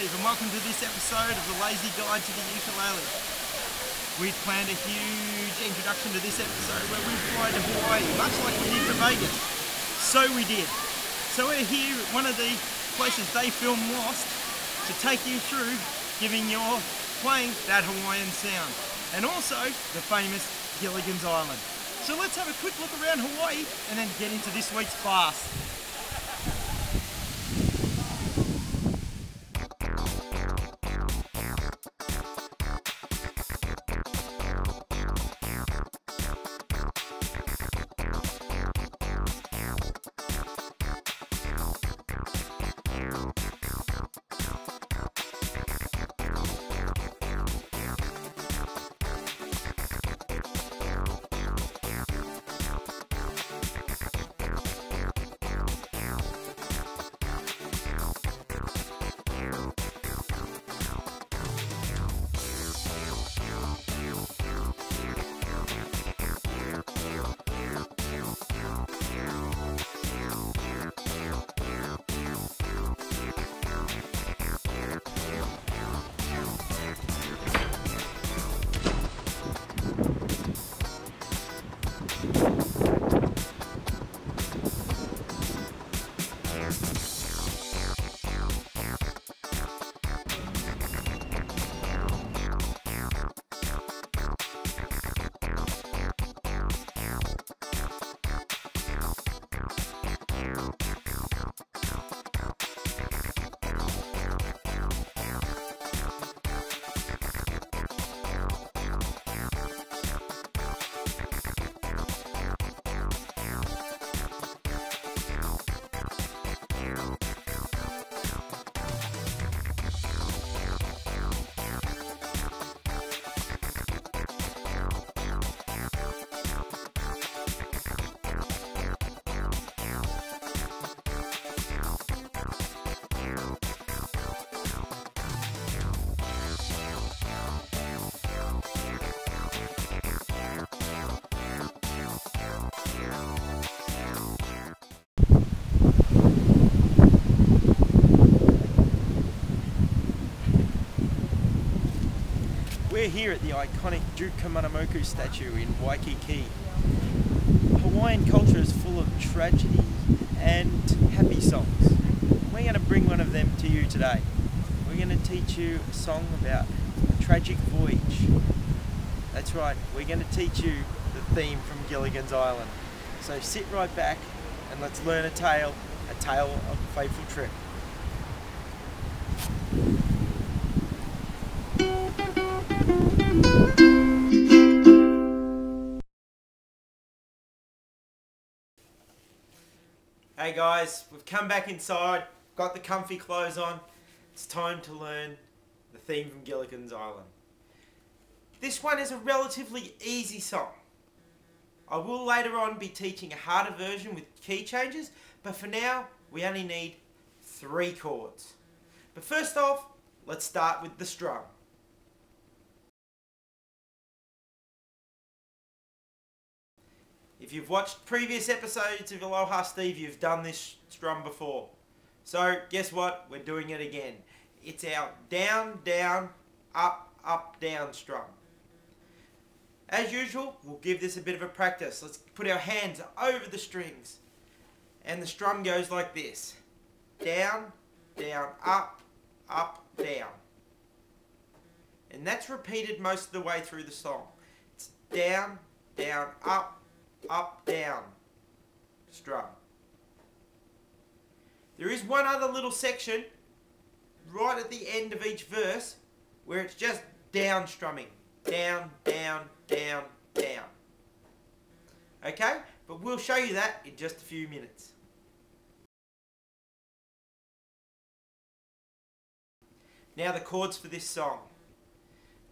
Steve and welcome to this episode of the Lazy Guide to the Ukulele. We'd planned a huge introduction to this episode where we fly to Hawaii, much like we did to Vegas. So we did. So we're here at one of the places they film Lost to take you through playing that Hawaiian sound, and also the famous Gilligan's Island. So let's have a quick look around Hawaii and then get into this week's class. We're here at the iconic Duke Kamanamoku statue in Waikiki. Hawaiian culture is full of tragedy and happy songs. We're going to bring one of them to you today. We're going to teach you a song about a tragic voyage. That's right, we're going to teach you the theme from Gilligan's Island. So sit right back and let's learn a tale of a fateful trip. Hey guys, we've come back inside, got the comfy clothes on. It's time to learn the theme from Gilligan's Island. This one is a relatively easy song. I will later on be teaching a harder version with key changes, but for now we only need 3 chords. But first off, let's start with the strum. If you've watched previous episodes of Aloha Steve, you've done this strum before. So guess what? We're doing it again. It's our down, down, up, up, down strum. As usual, we'll give this a bit of a practice. Let's put our hands over the strings. And the strum goes like this. Down, down, up, up, down. And that's repeated most of the way through the song. It's down, down, up, up, down, strum. There is one other little section right at the end of each verse where it's just down strumming. Down, down, down, down. Okay? But we'll show you that in just a few minutes. Now the chords for this song.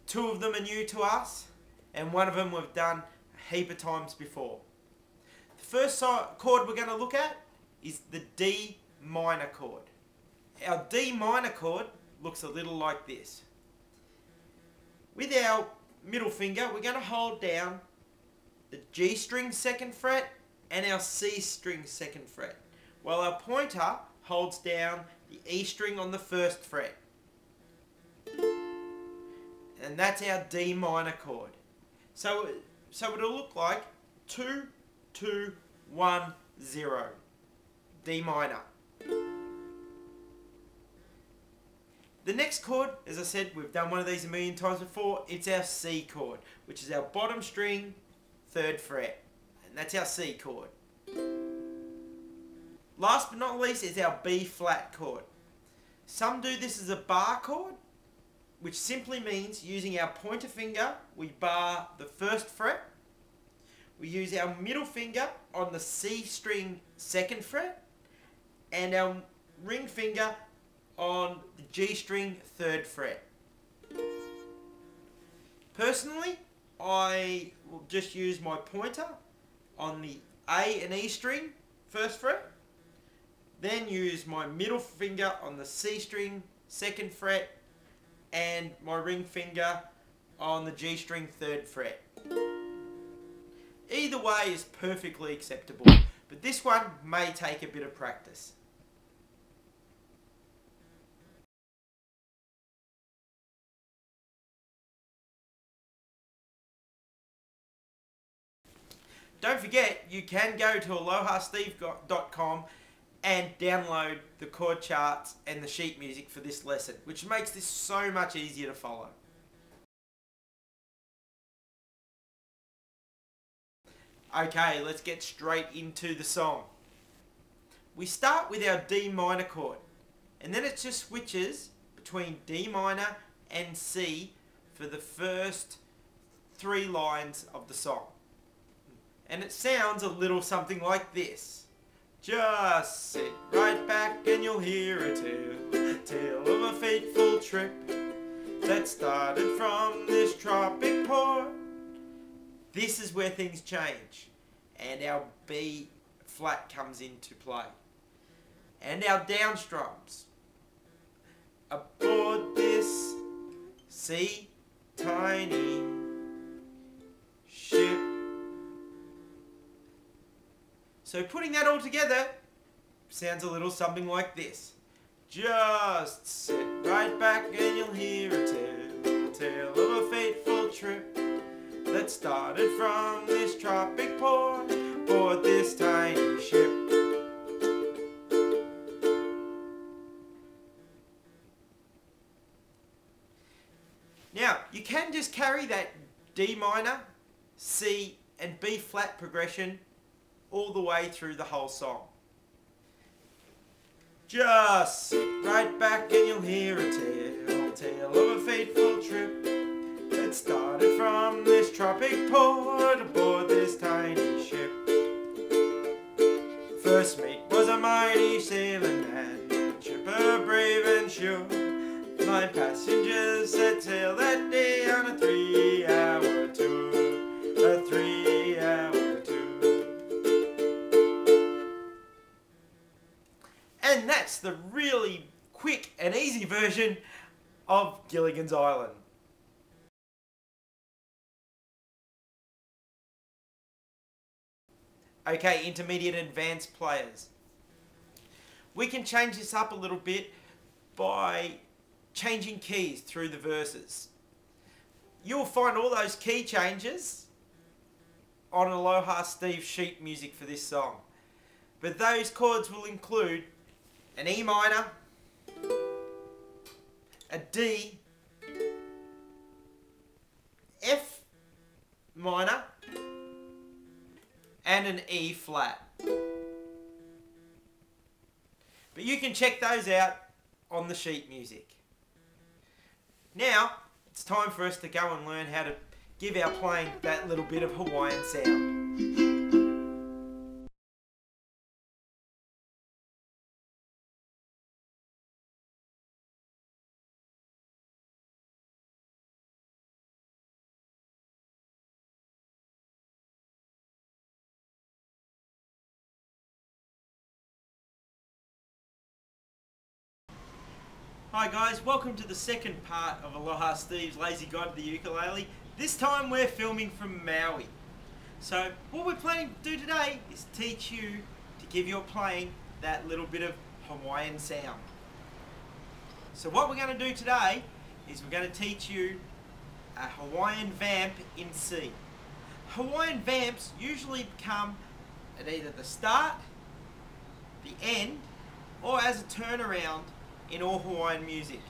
2 of them are new to us and 1 of them we've done a heap of times before. The first chord we're going to look at is the D minor chord. Our D minor chord looks a little like this. With our middle finger, we're going to hold down the G string 2nd fret and our C string 2nd fret, while our pointer holds down the E string on the 1st fret. and that's our D minor chord. So it'll look like 2, 2, 1, 0. D minor. The next chord, as I said, we've done one of these a million times before. It's our C chord, which is our bottom string, 3rd fret. And that's our C chord. Last but not least is our B flat chord. Some do this as a bar chord, which simply means using our pointer finger, we bar the 1st fret. We use our middle finger on the C string 2nd fret, and our ring finger on the G string 3rd fret. Personally, I will just use my pointer on the A and E string 1st fret, then use my middle finger on the C string 2nd fret, and my ring finger on the G string 3rd fret. Either way is perfectly acceptable, but this one may take a bit of practice. Don't forget, you can go to alohasteve.com and download the chord charts and the sheet music for this lesson, which makes this so much easier to follow. Okay, let's get straight into the song. We start with our D minor chord, and then it just switches between D minor and C for the first 3 lines of the song. And it sounds a little something like this. Just sit right back and you'll hear a tale of a fateful trip that started from this tropic port. This is where things change, and our B flat comes into play. And our down strums. Aboard this C tiny ship. So putting that all together sounds a little something like this. Just sit right back and you'll hear a tale of a fateful trip that started from this tropic port aboard this tiny ship. Now, you can just carry that D minor, C and B flat progression all the way through the whole song. Just sit right back and you'll hear a tale of a fateful trip that started from this tropic port aboard this tiny ship. First mate was a mighty sailing man, chipper brave and sure. 9 passengers set sail that day on a 3-hour tour. A 3-hour tour. And that's the really quick and easy version of Gilligan's Island. Okay, intermediate and advanced players. We can change this up a little bit by changing keys through the verses. You'll find all those key changes on Aloha Steve sheet music for this song. But those chords will include an E minor, a D, F minor, and an E flat. But you can check those out on the sheet music. Now, it's time for us to go and learn how to give our playing that little bit of Hawaiian sound. Hi guys, welcome to the second part of Aloha Steve's Lazy Guide to the Ukulele. This time we're filming from Maui. So what we're planning to do today is teach you to give your playing that little bit of Hawaiian sound. So what we're going to do today is we're going to teach you a Hawaiian Vamp in C. Hawaiian Vamps usually come at either the start, the end, or as a turnaround in all Hawaiian music.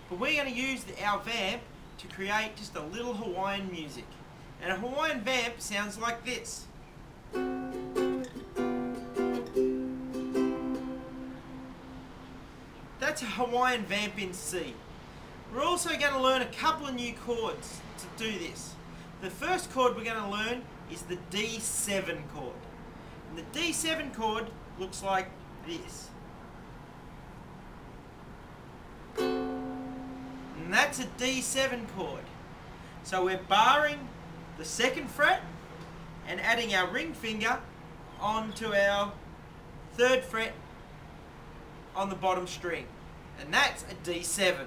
But we're going to use our vamp to create just a little Hawaiian music. And a Hawaiian Vamp sounds like this. That's a Hawaiian Vamp in C. We're also going to learn a couple of new chords to do this. The first chord we're going to learn is the D7 chord. And the D7 chord looks like this. And that's a D7 chord. So we're barring the second fret and adding our ring finger onto our third fret on the bottom string. And that's a D7.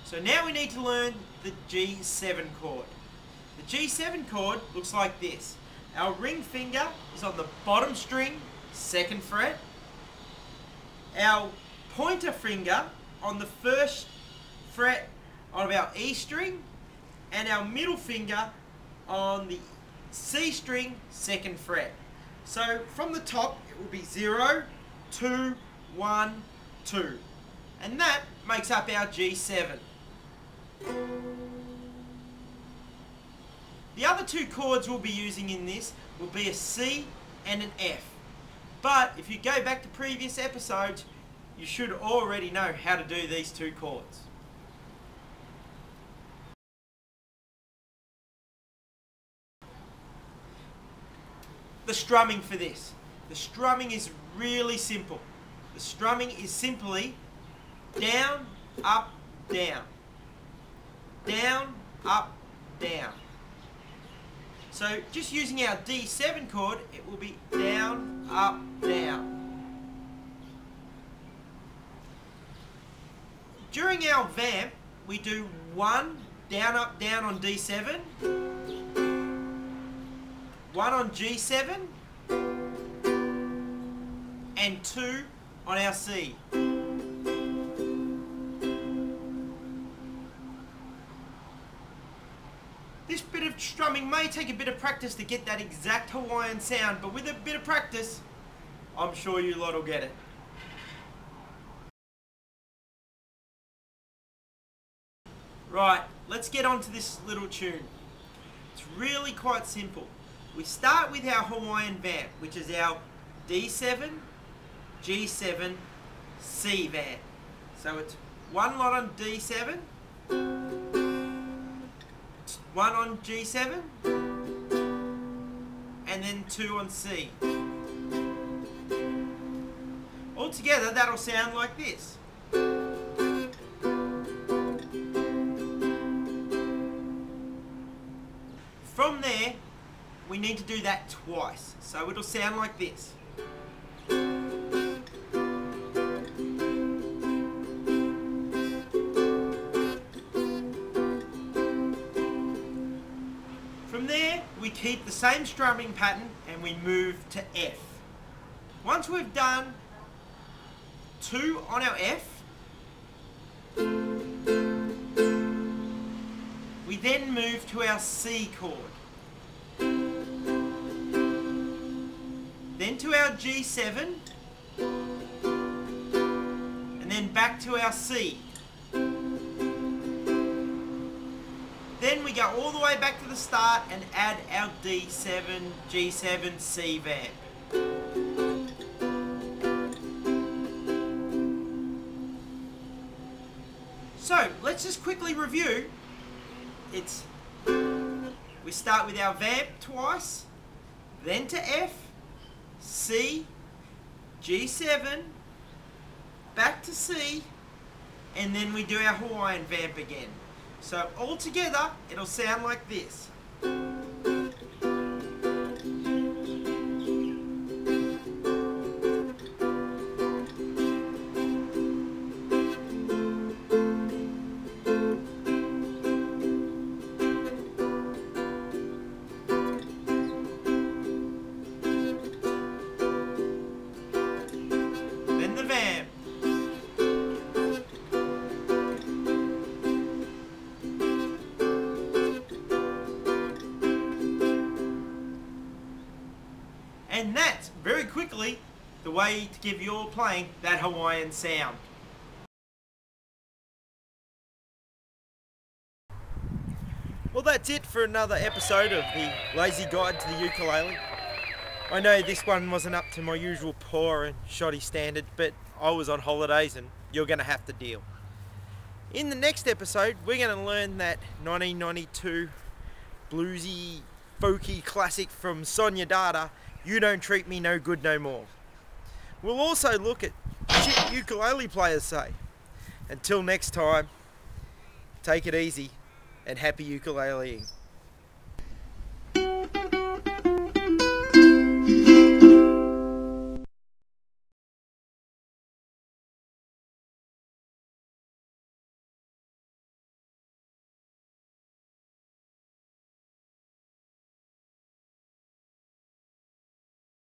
So now we need to learn the G7 chord. The G7 chord looks like this. Our ring finger is on the bottom string, second fret. Our pointer finger on the first fret of our E string, and our middle finger on the C string, second fret. So from the top it will be 0, 2, 1, 2. And that makes up our G7. The other two chords we'll be using in this will be a C and an F. But if you go back to previous episodes, you should already know how to do these two chords. The strumming for this. The strumming is really simple. The strumming is simply down, up, down. Down, up, down. So just using our D7 chord, it will be down, up, down. During our vamp, we do 1 down, up, down on D7, 1 on G7, and 2 on our C. This bit of strumming may take a bit of practice to get that exact Hawaiian sound, but with a bit of practice, I'm sure you lot will get it. Right, let's get on to this little tune. It's really quite simple. We start with our Hawaiian Vamp, which is our D7, G7, C vamp. So it's 1 lot on D7, 1 on G7, and then 2 on C. Altogether, that'll sound like this. From there, we need to do that twice. So it'll sound like this. From there, we keep the same strumming pattern and we move to F. Once we've done 2 on our F, we then move to our C chord. Then to our G7, and then back to our C. Then we go all the way back to the start and add our D7, G7, C vamp. So, let's just quickly review. We start with our vamp twice, then to F, C, G7, back to C, and then we do our Hawaiian Vamp again. So all together, it'll sound like this. Then the vamp. quickly the way to give your playing that Hawaiian sound. Well, that's it for another episode of the Lazy Guide to the Ukulele. I know this one wasn't up to my usual poor and shoddy standard, but I was on holidays and you're going to have to deal. In the next episode, we're going to learn that 1992 bluesy, folky classic from Sonia Dada, You Don't Treat Me No Good No More. We'll also look at shit ukulele players say. Until next time, take it easy and happy ukuleleing.